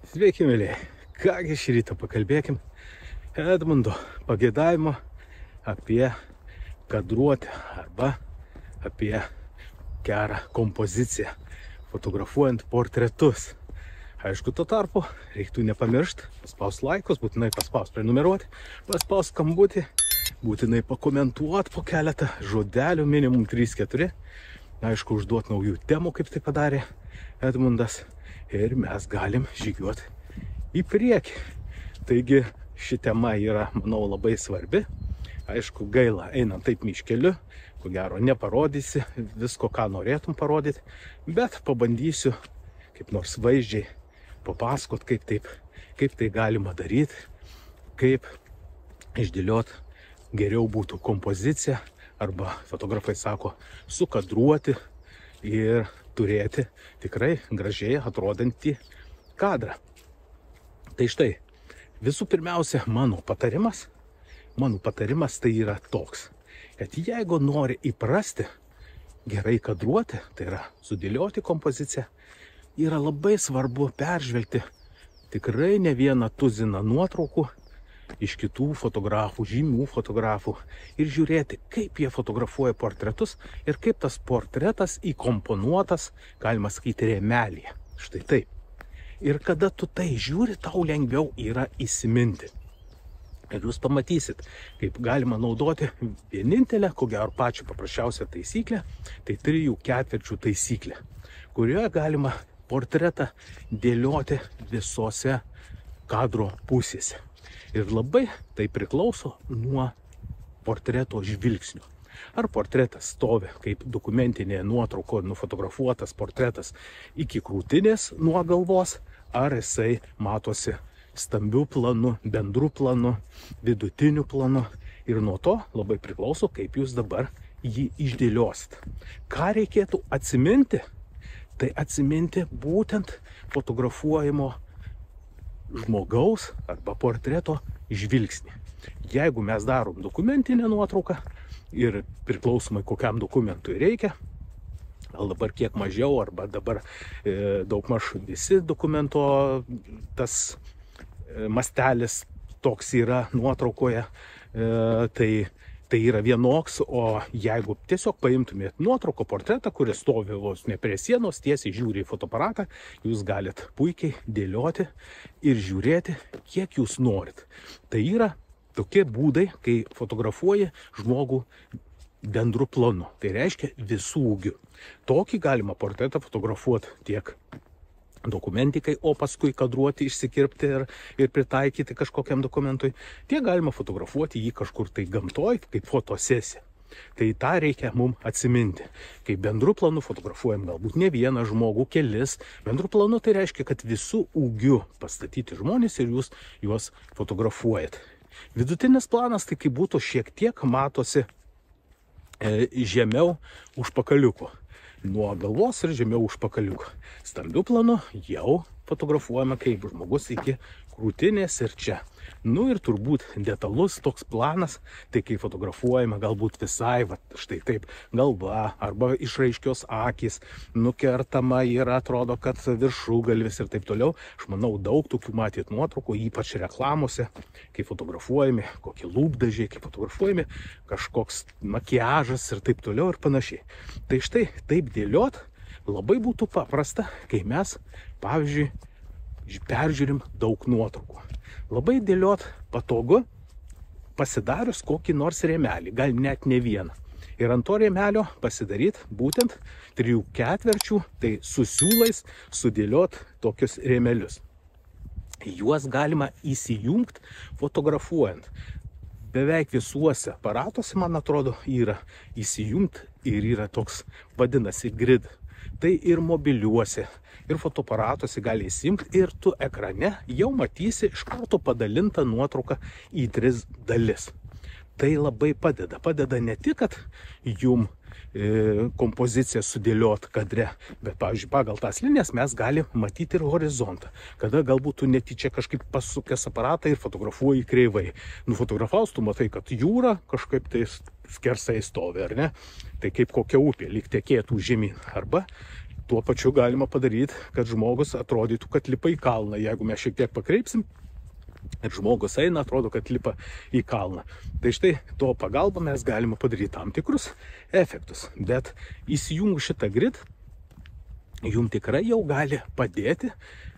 Sveiki, mėlyje. Kągi šį rytą pakalbėkim Edmundo pagėdavimo apie kadruotę arba apie gerą kompoziciją, fotografuojant portretus. Aišku, tuo tarpu reiktų nepamiršti, paspaus laikus, būtinai paspaus prenumeruoti, paspaus skambutį, būtinai pakomentuoti po keletą žodelių, minimum 3-4. Aišku, užduoti naujų temų, kaip tai padarė Edmundas. Ir mes galim žygiuoti į priekį. Taigi ši tema yra, manau, labai svarbi. Aišku, gaila, einant taip miškeliu, ko gero neparodysi visko, ką norėtum parodyti, bet pabandysiu kaip nors vaizdžiai papasakot, kaip tai galima daryti, kaip išdėliot geriau būtų kompozicija, arba fotografai sako, sukadruoti ir turėti tikrai gražiai atrodantį kadrą. Tai štai, visų pirmiausia, mano patarimas tai yra toks, kad jeigu nori įprasti gerai kadruoti, tai yra sudėlioti kompoziciją, yra labai svarbu peržvelgti tikrai ne vieną tuziną nuotraukų iš kitų fotografų, žymių fotografų ir žiūrėti, kaip jie fotografuoja portretus ir kaip tas portretas įkomponuotas, galima sakyti, rėmelėje. Štai taip. Ir kada tu tai žiūri, tau lengviau yra įsiminti. Ir jūs pamatysit, kaip galima naudoti vienintelę, ko gero pačią paprasčiausią taisyklę, tai 3/4 taisyklė, kurioje galima portretą dėlioti visose kadro pusėse. Ir labai tai priklauso nuo portreto žvilgsnių. Ar portretas stovi kaip dokumentinė nuotrauko nufotografuotas portretas iki krūtinės nuo galvos, ar jisai matosi stambių planų, bendrų planų, vidutinių planų. Ir nuo to labai priklauso, kaip jūs dabar jį išdėliosit. Ką reikėtų atsiminti? Tai atsiminti būtent fotografuojimo žmogaus arba portreto žvilgsnį. Jeigu mes darom dokumentinę nuotrauką ir priklausomai kokiam dokumentui reikia, gal dabar kiek mažiau, arba dabar daugmaž visi dokumento tas mastelis toks yra nuotraukoje, tai yra vienoks, o jeigu tiesiog paimtumėt nuotrauko portretą, kuris stovi vos ne prie sienos, tiesiai žiūri į fotoaparatą, jūs galit puikiai dėlioti ir žiūrėti, kiek jūs norit. Tai yra tokie būdai, kai fotografuoji žmogų bendru planu. Tai reiškia visų ūgių. Tokį galima portretą fotografuoti tiek dokumentikai, o paskui kadruoti, išsikirpti ir pritaikyti kažkokiam dokumentui. Tiek galima fotografuoti jį kažkur tai gamtoj, kaip fotosesija. Tai tą reikia mums atsiminti. Kai bendru planu fotografuojam galbūt ne vieną žmogų, kelis. Bendru planu tai reiškia, kad visų ūgių pastatyti žmonės ir jūs juos fotografuojat. Vidutinis planas tai kaip būtų šiek tiek matosi žemiau užpakaliuko. Nuo galvos ir žemiau užpakaliuko. Stambiu planu jau fotografuojame kaip žmogus iki krūtinės ir čia. Nu ir turbūt detalus toks planas, tai kai fotografuojame galbūt visai, štai taip, galva arba išraiškios akys, nukertama ir atrodo, kad viršugalvis ir taip toliau. Aš manau, daug tokių matyt nuotraukų, ypač reklamose, kai fotografuojami kokie lūpdažiai, kai fotografuojami kažkoks makiažas ir taip toliau ir panašiai. Tai štai taip dėliot labai būtų paprasta, kai mes, pavyzdžiui, peržiūrim daug nuotraukų. Labai dėliot patogu, pasidarius kokį nors rėmelį, gal net ne vieną. Ir ant to rėmelio pasidaryt būtent 3/4, tai su siūlais sudėliot tokius rėmelius. Juos galima įsijungti fotografuojant. Beveik visuose aparatuose, man atrodo, yra įsijungti ir yra toks, vadinasi, grid. Tai ir mobiliuose, ir fotoaparatuose gali įsijungti ir tu ekrane jau matysi iš karto padalintą nuotrauką į 3 dalis. Tai labai padeda. Padeda ne tik, kad jum kompoziciją sudėliot kadre, bet, pavyzdžiui, pagal tas linijas mes galim matyti ir horizontą, kada galbūt tu netyčia kažkaip pasukęs aparatą ir fotografuoji kreivai. Nufotografaus, tu matai, kad jūra kažkaip tai skersai stovi, ar ne? Tai kaip kokia upė, lyg tekėtų žemyn. Arba tuo pačiu galima padaryti, kad žmogus atrodytų, kad lipa į kalną. Jeigu mes šiek tiek pakreipsim ir žmogus eina, atrodo, kad lipa į kalną. Tai štai to pagalba mes galime padaryti tam tikrus efektus. Bet įsijungus šitą grid, jums tikrai jau gali padėti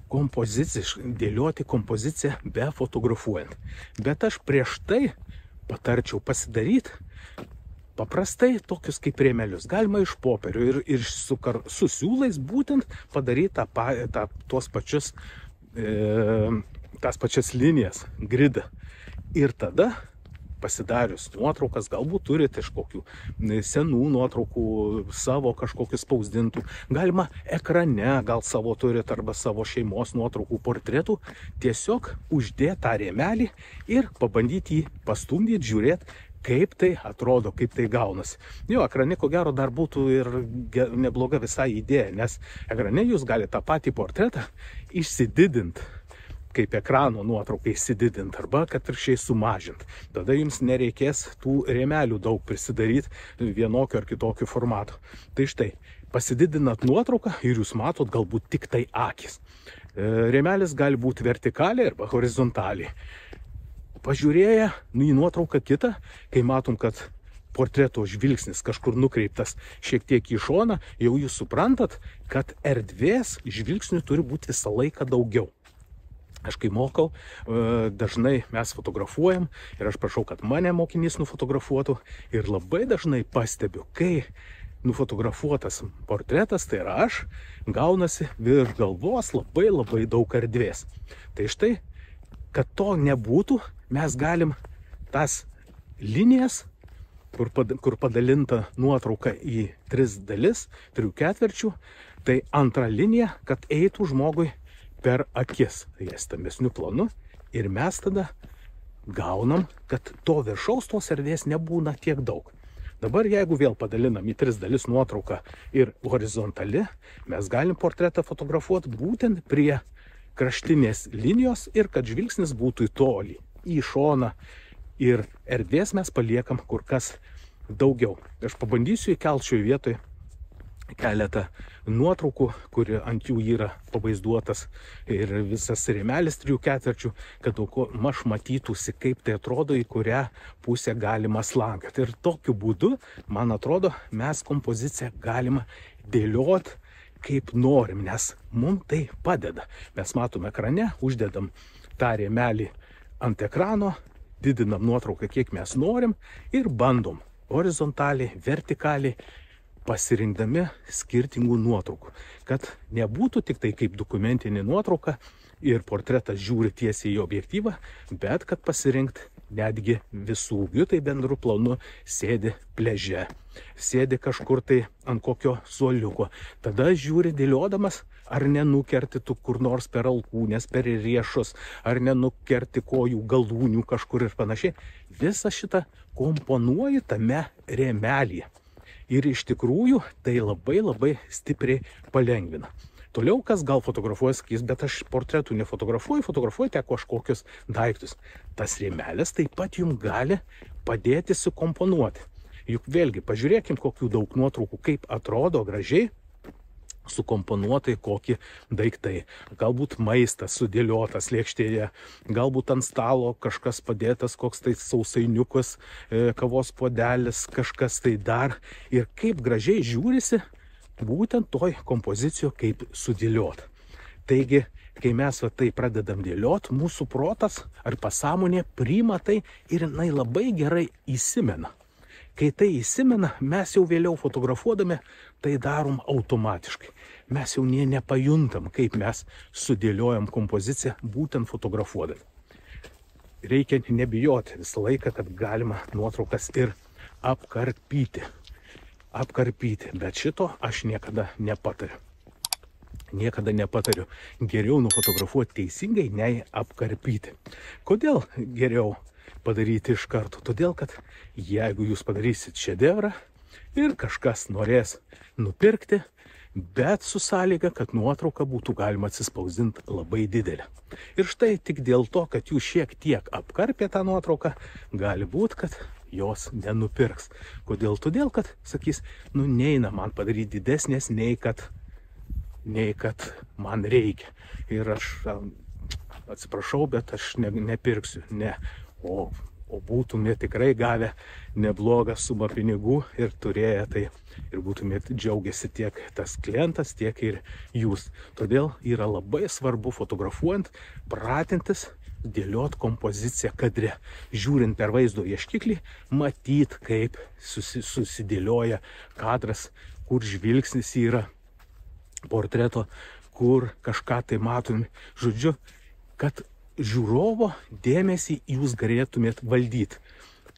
dėlioti kompoziciją be fotografuojant. Bet aš prieš tai patarčiau pasidaryti paprastai tokius kaip rėmelius. Galima iš popierių ir su siūlais būtent padaryti tas pačias linijas, gridą. Ir tada pasidarius nuotraukas, galbūt turite iš kokių senų nuotraukų, savo kažkokius spausdintų, galima ekrane, gal savo turite arba savo šeimos nuotraukų, portretų, tiesiog uždėti tą rėmelį ir pabandyti jį pastumdyti, žiūrėti, kaip tai atrodo, kaip tai gaunasi. Jo, ekrane ko gero dar būtų ir nebloga visai idėja, nes ekrane jūs galite tą patį portretą išsididinti, kaip ekrano nuotraukai įsididinti, arba kad ir šiai sumažinti. Tada jums nereikės tų rėmelių daug prisidaryti vienokio ar kitokio formato. Tai štai, pasididinat nuotrauką ir jūs matot galbūt tik tai akis. Rėmelis gali būti vertikaliai arba horizontaliai. Pažiūrėję į nuotrauką kitą, kai matom, kad portreto žvilgsnis kažkur nukreiptas šiek tiek į šoną, jau jūs suprantat, kad erdvės žvilgsnių turi būti visą laiką daugiau. Aš kai mokau, dažnai mes fotografuojam ir aš prašau, kad mane mokinys nufotografuotų ir labai dažnai pastebiu, kai nufotografuotas portretas, tai yra aš, gaunasi virš galvos labai daug erdvės. Tai štai, kad to nebūtų, mes galim tas linijas, kur padalinta nuotrauka į 3 dalis, 3 ketvirčių, tai antra linija, kad eitų žmogui per akis, tai stambesniu planu, ir mes tada gaunam, kad to viršaus tos erdvės nebūna tiek daug. Dabar jeigu vėl padalinam į 3 dalis nuotrauką ir horizontali, mes galim portretą fotografuoti būtent prie kraštinės linijos ir kad žvilgsnis būtų į tolį, į šoną, ir erdvės mes paliekam kur kas daugiau. Aš pabandysiu įkelti šioje vietoje keletą nuotraukų, kuri ant jų yra pavaizduotas ir visas rėmelis 3 ketvirčių, kad maž matytųsi, kaip tai atrodo, į kurią pusę galima slankati. Ir tokiu būdu, man atrodo, mes kompoziciją galima dėlioti kaip norim, nes mums tai padeda. Mes matome ekrane, uždedam tą rėmelį ant ekrano, didinam nuotrauką kiek mes norim ir bandom horizontaliai, vertikaliai, pasirinkdami skirtingų nuotraukų, kad nebūtų tik tai kaip dokumentinė nuotrauka ir portretas žiūri tiesiai į objektyvą, bet kad pasirinkti netgi visų ūgių, tai bendru planu sėdi pliaže, sėdi kažkur tai ant kokio suoliuko, tada žiūri dėliodamas, ar nenukerti tu kur nors per alkūnės, per riešus, ar nenukerti kojų galūnių kažkur ir panašiai. Visą šitą komponuoji tame rėmelyje. Ir iš tikrųjų tai labai stipriai palengvina. Toliau, kas gal fotografuoja, sakys, bet aš portretų nefotografuoju, fotografuoju tik kažkokius daiktus. Tas rėmelis taip pat jums gali padėti sukomponuoti. Juk vėlgi, pažiūrėkim, kokių daug nuotraukų, kaip atrodo gražiai sukomponuotai kokie daiktai. Galbūt maistas sudėliotas lėkštėje, galbūt ant stalo kažkas padėtas, koks tai sausainiukas, kavos puodelis, kažkas tai dar. Ir kaip gražiai žiūrisi būtent toj kompozicijoje, kaip sudėliot. Taigi, kai mes tai pradedam dėliot, mūsų protas ar pasąmonė priima tai ir jinai labai gerai įsimena. Kai tai įsimena, mes jau vėliau fotografuodami tai darom automatiškai. Mes jau nepajuntam, kaip mes sudėliojam kompoziciją būtent fotografuodami. Reikia nebijoti visą laiką, kad galima nuotraukas ir apkarpyti. Bet šito aš niekada nepatariu. Geriau nufotografuoti teisingai, nei apkarpyti. Kodėl geriau padaryti iš karto? Todėl, kad jeigu jūs padarysit šedevrą ir kažkas norės nupirkti, bet su sąlyga, kad nuotrauką būtų galima atsispausdinti labai didelę. Ir štai tik dėl to, kad jūs šiek tiek apkarpė tą nuotrauką, gali būti, kad jos nenupirks. Kodėl? Todėl, kad, sakys, neina man padaryti didesnės, nei kad nei kad man reikia. Ir aš atsiprašau, bet aš nepirksiu, ne. O būtumėt tikrai gavę neblogą sumą pinigų ir turėję tai, ir būtumėt džiaugiasi tiek tas klientas, tiek ir jūs. Todėl yra labai svarbu fotografuojant, pratintis, dėliot kompoziciją kadre. Žiūrint per vaizdo ieškiklį, matyt, kaip susidėlioja kadras, kur žvilgsnis yra portreto, kur kažką tai matom. Žodžiu, kad žiūrovo dėmesį jūs galėtumėt valdyti.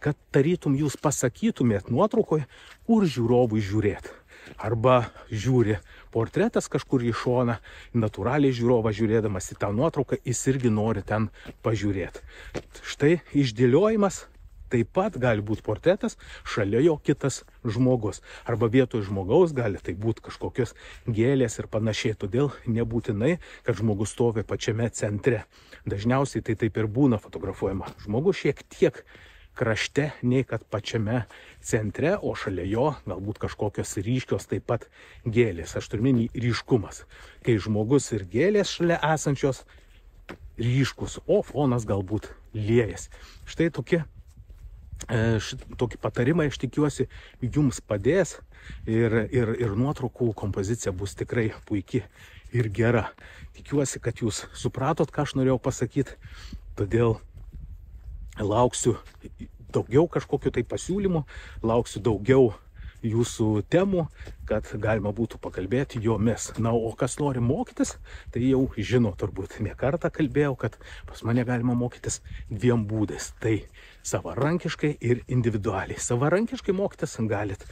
Kad tarytum jūs pasakytumėt nuotraukoje, kur žiūrovui žiūrėti. Arba žiūri portretas kažkur į šoną, natūraliai žiūrovas žiūrėdamas į tą nuotrauką, jis irgi nori ten pažiūrėti. Štai išdėliojimas. Taip pat gali būti portretas, šalia jo kitas žmogus. Arba vietoj žmogaus gali tai būti kažkokios gėlės ir panašiai. Todėl nebūtinai, kad žmogus stovi pačiame centre. Dažniausiai tai taip ir būna fotografuojama. Žmogus šiek tiek krašte, nei kad pačiame centre, o šalia jo galbūt kažkokios ryškios taip pat gėlės. Aš turiu omeny ryškumas. Kai žmogus ir gėlės šalia esančios ryškus, o fonas galbūt liejas. Štai tokį patarimą, aš tikiuosi, jums padės ir nuotraukų kompozicija bus tikrai puiki ir gera. Tikiuosi, kad jūs supratot, ką aš norėjau pasakyti, todėl lauksiu daugiau kažkokiu tai pasiūlymų, lauksiu daugiau jūsų temų, kad galima būtų pakalbėti jomis. Na, o kas nori mokytis, tai jau žino, turbūt ne kartą kalbėjau, kad pas mane galima mokytis 2 būdais. Tai savarankiškai ir individualiai. Savarankiškai mokytis galit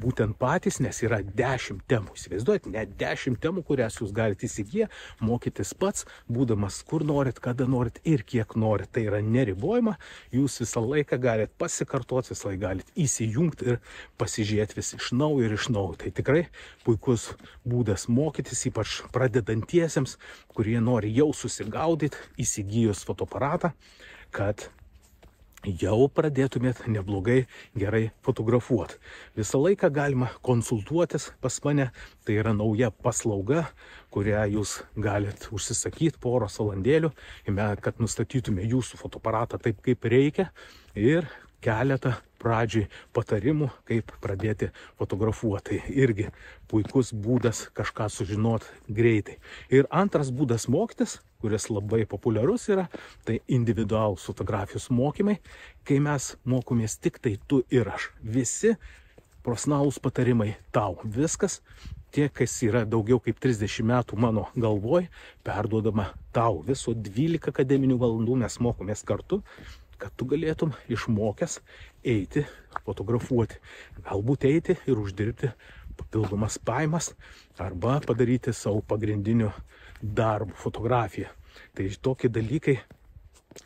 būtent patys, nes yra 10 temų. Įsivaizduojat, net 10 temų, kurias jūs galite įsigiję, mokytis pats, būdamas kur norit, kada norit ir kiek norit. Tai yra neribojama, jūs visą laiką galite pasikartoti, visą laiką galite įsijungti ir pasižiūrėti vis iš naujo ir iš naujo. Tai tikrai puikus būdas mokytis, ypač pradedantiesiems, kurie nori jau susigaudyti, įsigijus fotoaparatą, kad jau pradėtumėt neblogai gerai fotografuoti. Visą laiką galima konsultuotis pas mane, tai yra nauja paslauga, kurią jūs galit užsisakyti poros valandėlių, kad nustatytume jūsų fotoaparatą taip, kaip reikia, ir keletą pradžiai patarimų, kaip pradėti fotografuoti. Tai irgi puikus būdas kažką sužinoti greitai. Ir antras būdas mokytis, kuris labai populiarus yra, tai individualūs fotografijos mokymai, kai mes mokomės tik tai tu ir aš. Visi profesionalūs patarimai tau. Viskas, tiek, kas yra daugiau kaip 30 metų mano galvoj, perduodama tau. Viso 12 akademinių valandų mes mokomės kartu, kad tu galėtum išmokęs eiti, fotografuoti. Galbūt eiti ir uždirbti papildomas pajamas arba padaryti savo pagrindiniu darbu fotografiją. Tai tokie dalykai,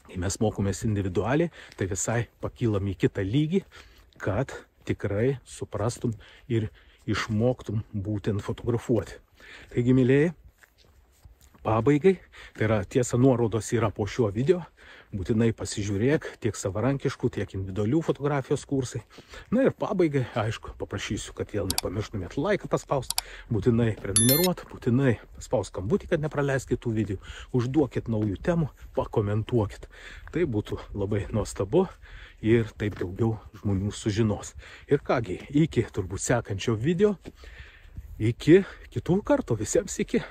kai mes mokomės individualiai, tai visai pakylam į kitą lygį, kad tikrai suprastum ir išmoktum būtent fotografuoti. Taigi, mylėjai, pabaigai, tai yra tiesa, nuorodos yra po šiuo video, būtinai pasižiūrėk, tiek savarankiškų, tiek individualių fotografijos kursai. Na ir pabaigai, aišku, paprašysiu, kad vėl nepamirštumėt laiką paspausti, būtinai prenumeruot, būtinai paspaust skambutį, kad nepraleiskit tų video, užduokit naujų temų, pakomentuokit. Tai būtų labai nuostabu ir taip daugiau žmonių sužinos. Ir kągi, iki turbūt sekančio video, iki kitų kartų, visiems iki.